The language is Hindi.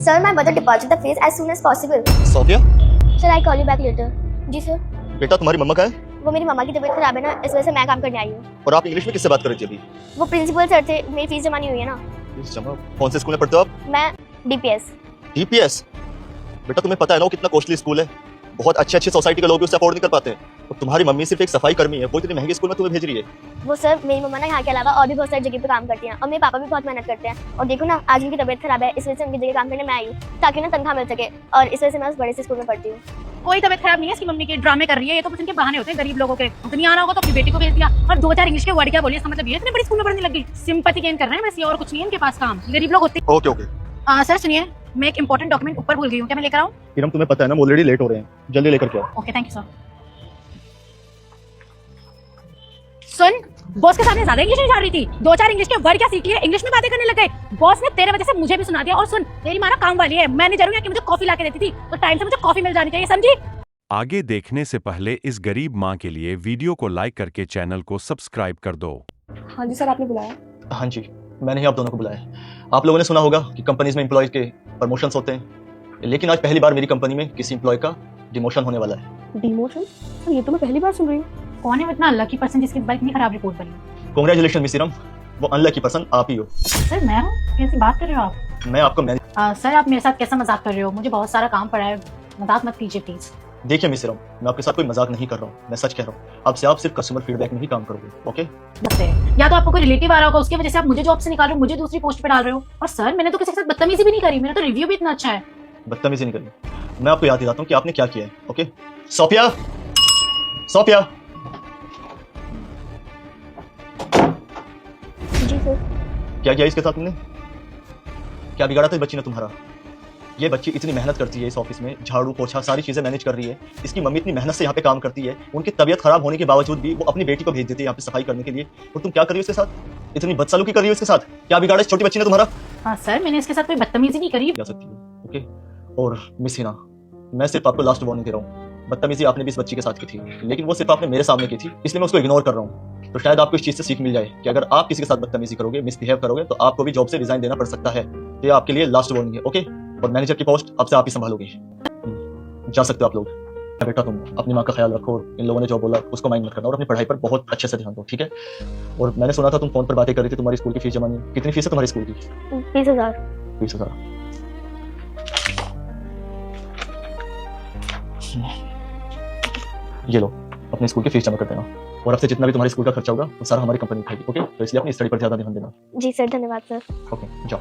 Sir, my mother departed the phase as soon as possible. Sophia, Sir, I call you back later. जी सर। बेटा तुम्हारी मम्मा का है वो मेरी मम्मा की तबीयत खराब है ना, इस वजह से मैं काम करने आई हूँ। और आप इंग्लिश में किससे बात कर रही थी अभी? वो प्रिंसिपल सर थे, मेरी फीस जमा नहीं हुई है ना। फीस जमा? कौन से स्कूल में पढ़ते हो आप? मैं डीपीएस। डीपीएस? बेटा तुम्हें पता है ना वो कितना कॉस्टली स्कूल है, बहुत अच्छे सोसाइटी के लोग भी उसे अफोर्ड नहीं कर पाते। और तुम्हारी मम्मी सिर्फ एक सफाई कर्मी है, वो इतनी महंगे स्कूल में तुम्हें भेज रही है। वो सर, मेरी मम्मा ना यहाँ के अलावा और भी बहुत सारी जगह पे काम करती हैं और मेरे पापा भी बहुत मेहनत करते हैं। और देखो ना, आज उनकी तबीयत खराब है, इस वजह से उनकी जगह काम करने मैं आई हूँ ताकि ना तनख्वाह मिल सके, और इस वजह से मैं उस बड़े से स्कूल में पढ़ती हूँ। कोई तबीयत खराब नहीं है, इसकी मम्मी के ड्रामे कर रही है, ये तो बस इनके बहाने होते हैं गरीब लोगों के। नहीं आना होगा तो अपनी बेटी को भेज दिया और 2000 इंग्लिश के वर्ड क्या बोलिए, इसका मतलब ये इतने बड़ी स्कूल में पढ़ने लग गई। सिंपैथी गेन कर रहे हैं वैसे, और कुछ नहीं है इनके पास काम, गरीब लोग होते हैं। Okay okay. सर सुनिए, मैं एक इंपॉर्टेंट डॉक्यूमेंट ऊपर भूल गई हूँ, क्या मैं लेकर आऊँ? किरण तुम्हें पता है ना हम ऑलरेडी लेट हो रहे हैं, जल्दी लेकर के आओ। Okay thank you sir. Soon, boss के सामने ज्यादा इंग्लिश नहीं झाड़ रही थी, 2-4 इंग्लिश के वर्ड क्या सीख लिए, इंग्लिश में बातें करने लग गए। बॉस ने तेरे वजह से मुझे भी सुना दिया। और सुन, तेरी माँ ना काम वाली है, मैनेजर हूँ, कि मुझे कॉफी ला के देती थी, तो टाइम से मुझे कॉफी मिल जानी चाहिए, समझी? आगे देखने से पहले इस गरीब माँ के लिए वीडियो को लाइक करके चैनल को सब्सक्राइब कर दो। हाँ जी सर, आपने बुलाया? हाँ जी, मैंने ही आप दोनों को बुलाया। आप लोगों ने सुना होगा कि कंपनीज में एम्प्लॉयज के प्रमोशंस होते हैं, लेकिन आज पहली बार मेरी कंपनी में किसी एम्प्लॉय का डिमोशन होने वाला है। डिमोशन? सर ये तो मैं पहली बार सुन रही हूँ। कौन है वो इतना अनलकी पर्सन जिसके बारे इतनी खराब रिपोर्ट बनी? कांग्रेचुलेशन मिस सीरम, वो अनलकी पर्सन आप ही हो। सर मैं हूँ? कैसी बात कर रहे हो आप? मैं आपको सर आप मेरे साथ कैसा मजाक कर रहे हो? मुझे बहुत सारा काम पड़ा है, मजाक मत कीजिए प्लीज। देखिए मिस सीरम, मैं आपके साथ कोई मजाक नहीं कर रहा हूँ, मैं सच कह रहा हूँ। अब से आप सिर्फ कस्टमर फीडबैक में ही काम करोगे, ओके? बस या तो आपको कोई रिलेटिव आ रहा होगा, उसकी वजह से आप मुझे जॉब से निकाल रहे हो, मुझे दूसरी पोस्ट पे डाल रहे हो। और सर मैंने तो किसी के साथ बदतमीजी भी नहीं करी, मेरा तो रिव्यू भी इतना अच्छा है। बदतमीजी नहीं करिए, मैं आपको याद दिलाता हूँ कि आपने क्या किया है, ओके? Sophia, Sophia. जी सर। क्या किया इसके साथ तुमने? क्या बिगाड़ा था इस बच्ची ने तुम्हारा? ये बच्ची इतनी मेहनत करती है इस ऑफिस में, झाड़ू पोछा सारी चीजें मैनेज कर रही है। इसकी मम्मी इतनी मेहनत से यहाँ पे काम करती है, उनकी तबीयत खराब होने के बावजूद भी वो अपनी बेटी को भेज देती है यहाँ पे सफाई करने के लिए। और तुम क्या कर रही हो इसके साथ? इतनी बदसलूकी कर रही हो इसके साथ? क्या बिगाड़ा इस छोटी बच्ची ने तुम्हारा? हाँ सर, मैंने इसके साथ कोई बदतमीजी नहीं करी। जा सकती है, ओके? और मिस हिना, मैं सिर्फ आपको लास्ट वार्निंग दे रहा हूँ, बदतमीजी आपने भी इस बच्ची के साथ की थी, लेकिन वो सिर्फ आपने मेरे सामने की थी, इसलिए मैं उसको इग्नोर कर रहा हूँ। तो शायद आपको इस चीज से सीख मिल जाए कि अगर आप किसी के साथ बदतमीजी करोगे, मिसबिहेव करोगे, तो आपको भी जॉब से रिजाइन देना पड़ सकता है। तो ये आपके लिए लास्ट वार्निंग है, ओके? और मैनेजर की पोस्ट अब से आप ही संभालोगे। जा सकते हो आप लोग। बेटा तुम अपनी माँ का ख्याल रखो, और इन लोगों ने जो बोला उसको माइंड मत करना, और अपनी पढ़ाई पर बहुत अच्छे से ध्यान दो, ठीक है? और मैंने सुना था तुम फोन पर बातें कर रही थी, तुम्हारी स्कूल की फीस जमा नहीं। कितनी फीस है तुम्हारी स्कूल की? 20,000। 20,000। ये लो, अपने स्कूल की फीस जमा कर देना, और अब से जितना भी तुम्हारी स्कूल का खर्चा होगा वो सारा हमारी कंपनी उठाएगी, ओके? तो इसलिए अपनी स्टडी पर ज्यादा ध्यान देना। जी सर, धन्यवाद सर। ओके, जाओ।